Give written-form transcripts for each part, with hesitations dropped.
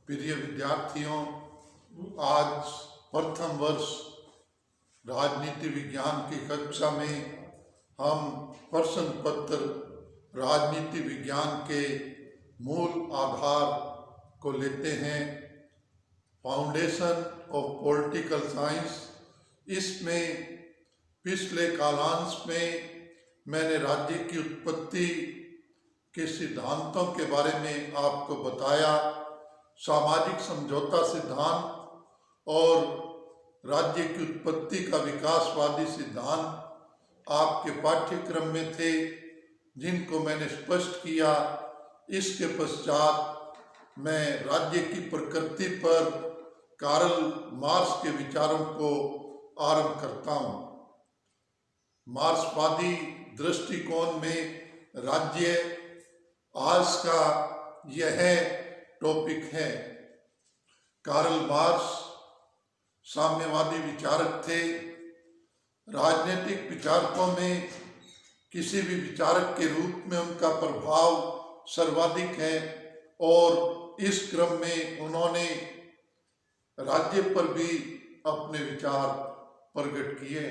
प्रिय विद्यार्थियों, आज प्रथम वर्ष राजनीति विज्ञान की कक्षा में हम प्रश्न पत्र राजनीति विज्ञान के मूल आधार को लेते हैं। Foundation of political science. इसमें पिछले कालांश में मैंने राज्य की उत्पत्ति के सिद्धांतों के बारे में आपको बताया। सामाजिक समझौता सिद्धांत और राज्य की उत्पत्ति का विकासवादी सिद्धांत आपके पाठ्यक्रम में थे, जिनको मैंने स्पष्ट किया। इसके पश्चात मैं राज्य की प्रकृति पर कार्ल मार्क्स के विचारों को आरंभ करता हूँ। मार्क्सवादी दृष्टिकोण में राज्य आज का यह टॉपिक है। कार्ल मार्क्स साम्यवादी विचारक थे। राजनीतिक विचारकों में किसी भी विचारक के रूप में उनका प्रभाव सर्वाधिक है और इस क्रम में उन्होंने राज्य पर भी अपने विचार प्रकट किए।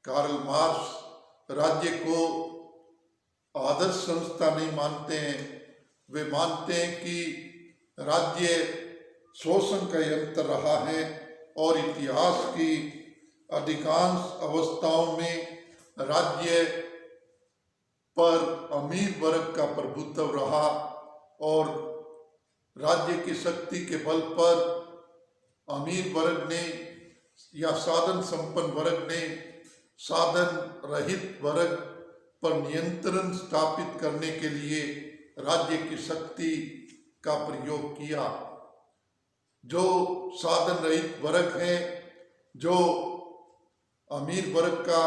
कार्ल मार्क्स राज्य को आदर्श संस्था नहीं मानते हैं। वे मानते हैं कि राज्य शोषण का यंत्र रहा है और इतिहास की अधिकांश अवस्थाओं में राज्य पर अमीर वर्ग का प्रभुत्व रहा और राज्य की शक्ति के बल पर अमीर वर्ग ने या साधन संपन्न वर्ग ने साधन रहित वर्ग पर नियंत्रण स्थापित करने के लिए राज्य की शक्ति का प्रयोग किया। जो साधन रहित वर्ग है, जो अमीर वर्ग का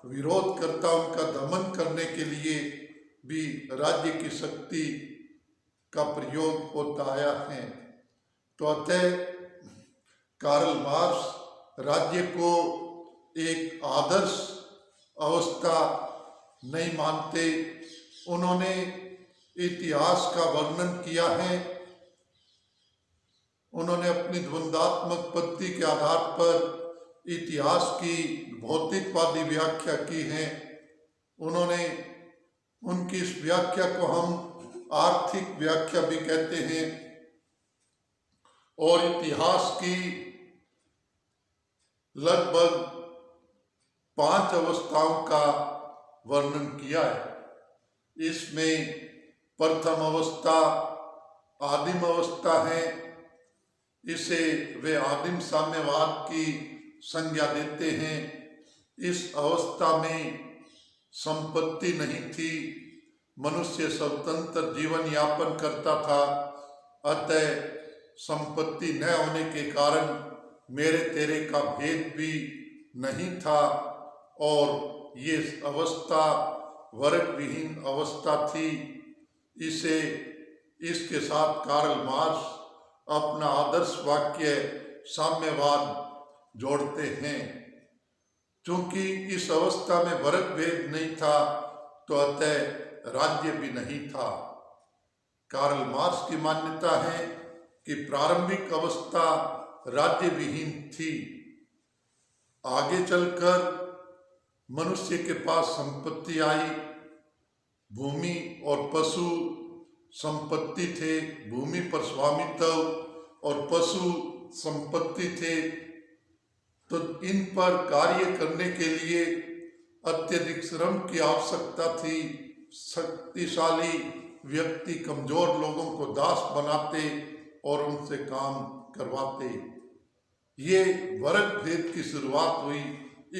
विरोध करता, उनका दमन करने के लिए भी राज्य की शक्ति का प्रयोग होता आया है। तो अतः कार्ल मार्क्स राज्य को एक आदर्श अवस्था नहीं मानते। उन्होंने इतिहास का वर्णन किया है। उन्होंने अपनी द्वंद्वात्मक पद्धति के आधार पर इतिहास की भौतिकवादी व्याख्या की है। उन्होंने उनकी इस व्याख्या को हम आर्थिक व्याख्या भी कहते हैं और इतिहास की लगभग 5 अवस्थाओं का वर्णन किया है। इसमें प्रथम अवस्था आदिम अवस्था है। इसे वे आदिम साम्यवाद की संज्ञा देते हैं। इस अवस्था में संपत्ति नहीं थी, मनुष्य स्वतंत्र जीवन यापन करता था। अतः संपत्ति न होने के कारण मेरे तेरे का भेद भी नहीं था और ये अवस्था वर्ग विहीन अवस्था थी। इसके साथ कार्ल मार्क्स अपना आदर्श वाक्य साम्यवाद जोड़ते हैं। चूंकि इस अवस्था में वर्ग भेद नहीं था तो अतः राज्य भी नहीं था। कार्ल मार्क्स की मान्यता है कि प्रारंभिक अवस्था राज्य विहीन थी। आगे चलकर मनुष्य के पास संपत्ति आई। भूमि और पशु संपत्ति थे। भूमि पर स्वामित्व और पशु संपत्ति थे। तो इन पर कार्य करने के लिए अत्यधिक श्रम की आवश्यकता थी। शक्तिशाली व्यक्ति कमजोर लोगों को दास बनाते और उनसे काम करवाते। ये वर्ग भेद की शुरुआत हुई।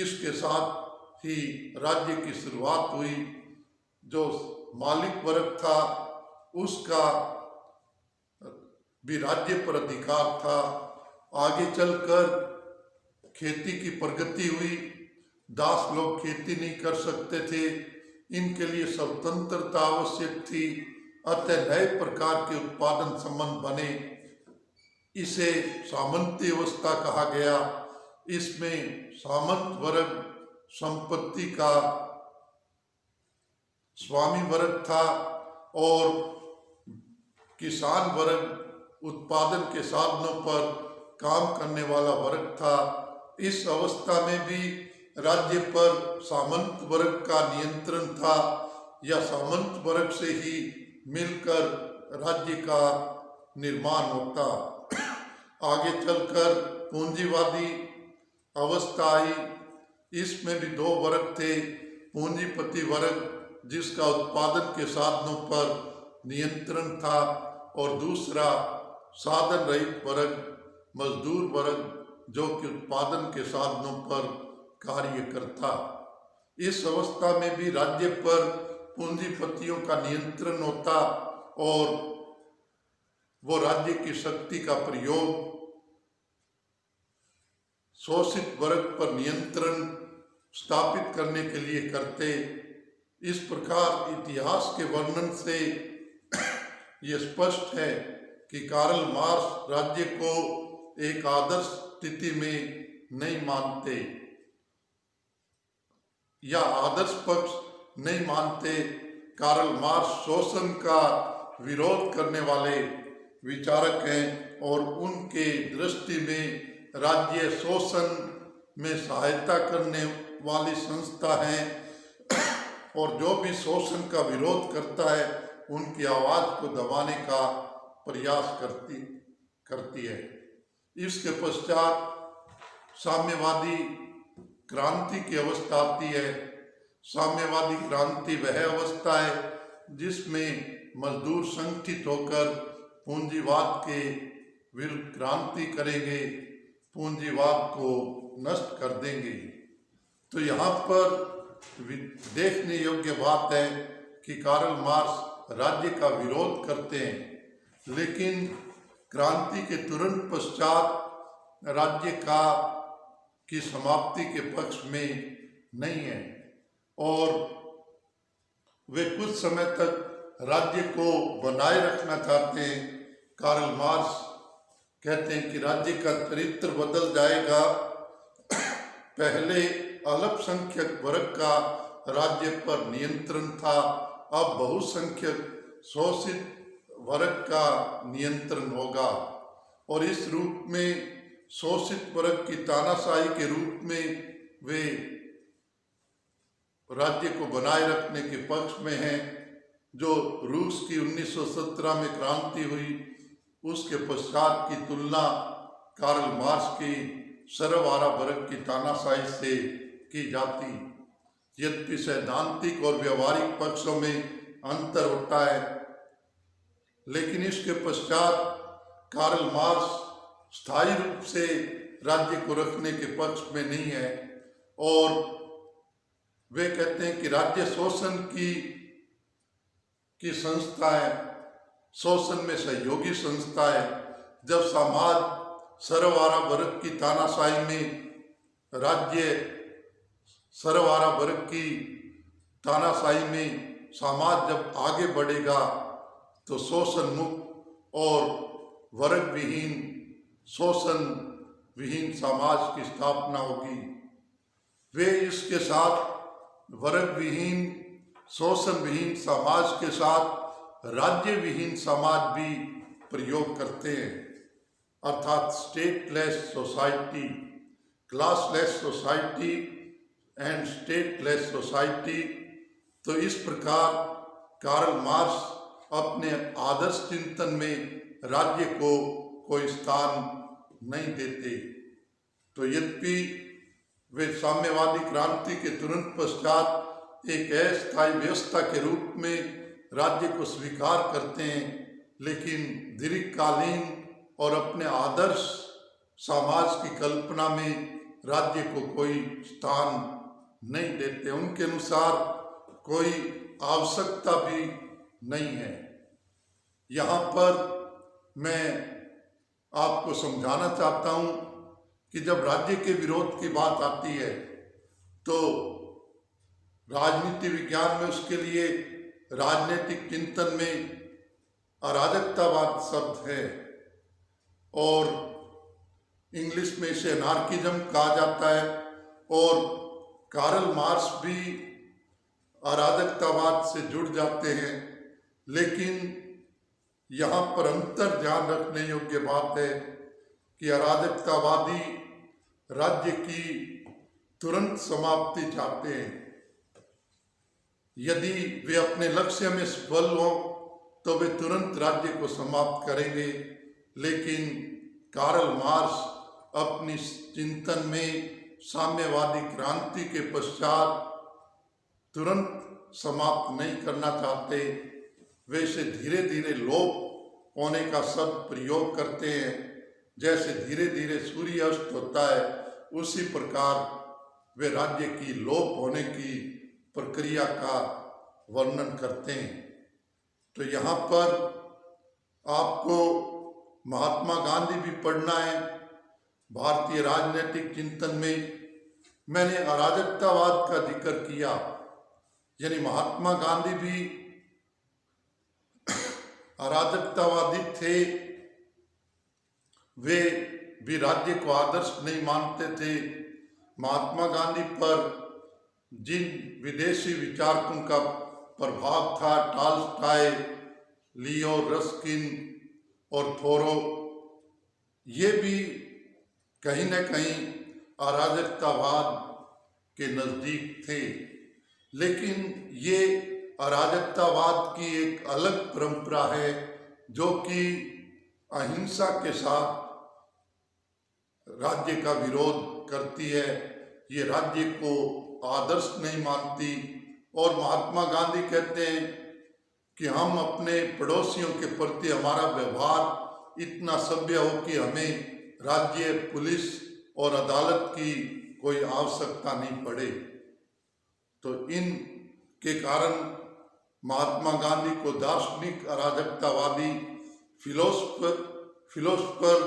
इसके साथ ही राज्य की शुरुआत हुई। जो मालिक वर्ग था उसका भी राज्य पर अधिकार था। आगे चलकर खेती की प्रगति हुई। दास लोग खेती नहीं कर सकते थे, इनके लिए स्वतंत्रता आवश्यक थी। अतः नए प्रकार के उत्पादन संबंध बने। इसे सामंती अवस्था कहा गया। इसमें सामंत वर्ग संपत्ति का स्वामी वर्ग था और किसान वर्ग उत्पादन के साधनों पर काम करने वाला वर्ग था। इस अवस्था में भी राज्य पर सामंत वर्ग का नियंत्रण था, या सामंत वर्ग से ही मिलकर राज्य का निर्माण होता। आगे चलकर पूंजीवादी अवस्था आई। इसमें भी दो वर्ग थे, पूंजीपति वर्ग जिसका उत्पादन के साधनों पर नियंत्रण था, और दूसरा साधन रहित वर्ग, मजदूर वर्ग, जो कि उत्पादन के साधनों पर कार्य करता। इस अवस्था में भी राज्य पर पूंजीपतियों का नियंत्रण होता और वो राज्य की शक्ति का प्रयोग शोषित वर्ग पर नियंत्रण स्थापित करने के लिए करते। इस प्रकार इतिहास के वर्णन से ये स्पष्ट है कि कार्ल मार्क्स राज्य को एक आदर्श स्थिति में नहीं मानते या आदर्श पक्ष नहीं मानते। कार्ल मार्क्स शोषण का विरोध करने वाले विचारक हैं और उनके दृष्टि में राज्य शोषण में सहायता करने वाली संस्था है, और जो भी शोषण का विरोध करता है उनकी आवाज को दबाने का प्रयास करती है। इसके पश्चात साम्यवादी क्रांति की अवस्था आती है। साम्यवादी क्रांति वह अवस्था है जिसमें मजदूर संगठित होकर पूंजीवाद के विरुद्ध क्रांति करेंगे, पूंजीवाद को नष्ट कर देंगे। तो यहाँ पर देखने योग्य बात है कि कार्ल मार्क्स राज्य का विरोध करते हैं, लेकिन क्रांति के तुरंत पश्चात राज्य की समाप्ति के पक्ष में नहीं है, और वे कुछ समय तक राज्य को बनाए रखना चाहते हैं। कार्ल मार्क्स कहते हैं कि राज्य का चरित्र बदल जाएगा। पहले अल्पसंख्यक वर्ग का राज्य पर नियंत्रण था, अब बहुसंख्यक शोषित वर्ग का नियंत्रण होगा, और इस रूप में शोषित वर्ग की तानाशाही के रूप में वे राज्य को बनाए रखने के पक्ष में हैं। जो रूस की 1917 में क्रांति हुई उसके पश्चात की तुलना कार्ल मार्क्स की सर्वहारा वर्ग की तानाशाही से की जाती। यद्यपि सैद्धांतिक और व्यवहारिक पक्षों में अंतर होता है, लेकिन इसके पश्चात कार्ल मार्क्स स्थायी रूप से राज्य को रखने के पक्ष में नहीं है, और वे कहते हैं कि राज्य शोषण की संस्था है, शोषण में सहयोगी संस्था है। जब समाज सर्वहारा वर्ग की तानाशाही में, राज्य सर्वहारा वर्ग की तानाशाही में समाज जब आगे बढ़ेगा तो शोषण मुक्त और वर्ग विहीन, शोषण विहीन समाज की स्थापना होगी। वे इसके साथ वर्ग विहीन, शोषण विहीन समाज के साथ राज्य विहीन समाज भी प्रयोग करते हैं, अर्थात stateless society, classless society and stateless society. तो इस प्रकार कार्ल मार्क्स अपने आदर्श चिंतन में राज्य को कोई स्थान नहीं देते। तो यद्यपि वे साम्यवादी क्रांति के तुरंत पश्चात एक अस्थायी व्यवस्था के रूप में राज्य को स्वीकार करते हैं, लेकिन दीर्घकालीन और अपने आदर्श समाज की कल्पना में राज्य को कोई स्थान नहीं देते। उनके अनुसार कोई आवश्यकता भी नहीं है। यहाँ पर मैं आपको समझाना चाहता हूँ कि जब राज्य के विरोध की बात आती है तो राजनीति विज्ञान में उसके लिए राजनीतिक चिंतन में अराजकतावाद शब्द है, और इंग्लिश में इसे एनार्किज्म कहा जाता है। और कार्ल मार्क्स भी अराजकतावाद से जुड़ जाते हैं, लेकिन यहाँ पर अंतर ध्यान रखने योग्य बात है कि अराजकतावादी राज्य की तुरंत समाप्ति चाहते हैं। यदि वे अपने लक्ष्य में सफल हों तो वे तुरंत राज्य को समाप्त करेंगे, लेकिन कार्ल मार्क्स अपनी चिंतन में साम्यवादी क्रांति के पश्चात तुरंत समाप्त नहीं करना चाहते। वे इसे धीरे धीरे लोप होने का शब्द प्रयोग करते हैं। जैसे धीरे धीरे सूर्य अस्त होता है, उसी प्रकार वे राज्य की लोप होने की प्रक्रिया का वर्णन करते हैं। तो यहाँ पर आपको महात्मा गांधी भी पढ़ना है। भारतीय राजनीतिक चिंतन में मैंने अराजकतावाद का जिक्र किया, यानी महात्मा गांधी भी अराजकतावादी थे। वे भी राज्य को आदर्श नहीं मानते थे। महात्मा गांधी पर जिन विदेशी विचारकों का प्रभाव था, टॉल्स्टॉय, लियो रस्किन और थोरो, ये भी कहीं न कहीं अराजकतावाद के नज़दीक थे। लेकिन ये अराजकतावाद की एक अलग परंपरा है जो कि अहिंसा के साथ राज्य का विरोध करती है। ये राज्य को आदर्श नहीं मानती। और महात्मा गांधी कहते हैं कि हम अपने पड़ोसियों के प्रति हमारा व्यवहार इतना सभ्य हो कि हमें राज्य, पुलिस और अदालत की कोई आवश्यकता नहीं पड़े। तो इन के कारण महात्मा गांधी को दार्शनिक अराजकतावादी, फिलोसफर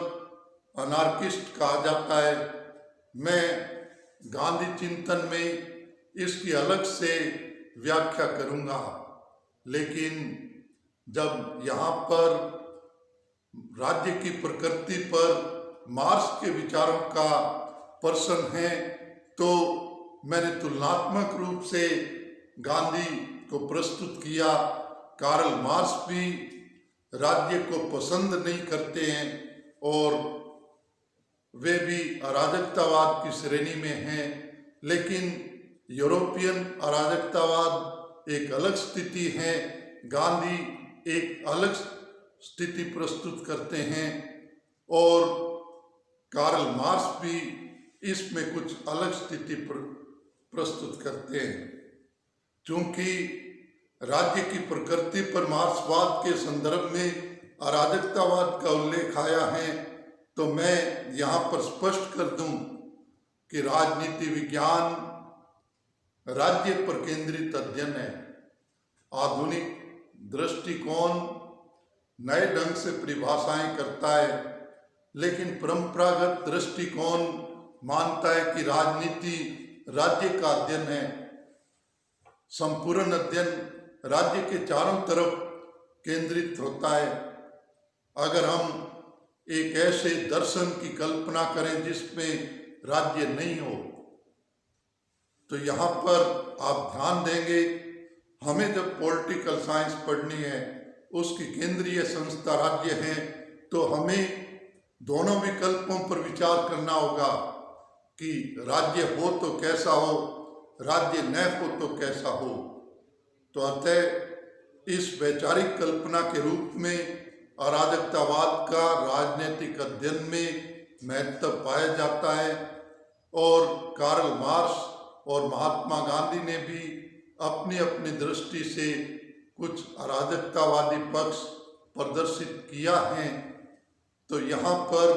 अनार्किस्ट कहा जाता है। मैं गांधी चिंतन में इसकी अलग से व्याख्या करूंगा, लेकिन जब यहाँ पर राज्य की प्रकृति पर मार्क्स के विचारों का प्रश्न है, तो मैंने तुलनात्मक रूप से गांधी को प्रस्तुत किया। कार्ल मार्क्स भी राज्य को पसंद नहीं करते हैं और वे भी अराजकतावाद की श्रेणी में हैं। लेकिन यूरोपियन अराजकतावाद एक अलग स्थिति है। गांधी एक अलग स्थिति प्रस्तुत करते हैं और कार्ल मार्क्स भी इसमें कुछ अलग स्थिति प्रस्तुत करते हैं। चूंकि राज्य की प्रकृति पर मार्क्सवाद के संदर्भ में अराजकतावाद का उल्लेख आया है, तो मैं यहाँ पर स्पष्ट कर दूं कि राजनीति विज्ञान राज्य पर केंद्रित अध्ययन है। आधुनिक दृष्टिकोण नए ढंग से परिभाषाएं करता है, लेकिन परंपरागत दृष्टिकोण मानता है कि राजनीति राज्य का अध्ययन है। संपूर्ण अध्ययन राज्य के चारों तरफ केंद्रित होता है। अगर हम एक ऐसे दर्शन की कल्पना करें जिसमें राज्य नहीं हो, तो यहाँ पर आप ध्यान देंगे, हमें जब पॉलिटिकल साइंस पढ़नी है, उसकी केंद्रीय संस्था राज्य है, तो हमें दोनों विकल्पों पर विचार करना होगा कि राज्य हो तो कैसा हो, राज्य न हो तो कैसा हो। तो अतः इस वैचारिक कल्पना के रूप में अराजकतावाद का राजनीतिक अध्ययन में महत्व पाया जाता है। और कार्ल मार्क्स और महात्मा गांधी ने भी अपनी अपनी दृष्टि से कुछ अराजकतावादी पक्ष प्रदर्शित किया है। तो यहाँ पर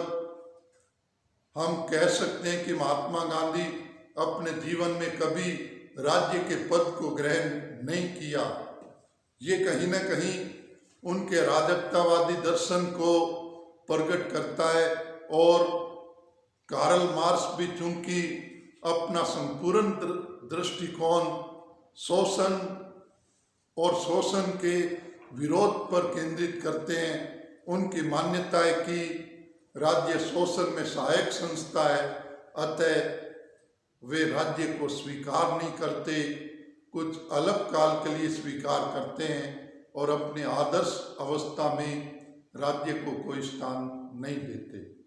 हम कह सकते हैं कि महात्मा गांधी अपने जीवन में कभी राज्य के पद को ग्रहण नहीं किया। ये कहीं न कहीं उनके अराजकतावादी दर्शन को प्रकट करता है। और कार्ल मार्क्स भी चूंकि अपना संपूर्ण दृष्टिकोण शोषण और शोषण के विरोध पर केंद्रित करते हैं, उनकी मान्यता है कि राज्य शोषण में सहायक संस्था है, अतः वे राज्य को स्वीकार नहीं करते, कुछ अलग काल के लिए स्वीकार करते हैं और अपने आदर्श अवस्था में राज्य को कोई स्थान नहीं देते।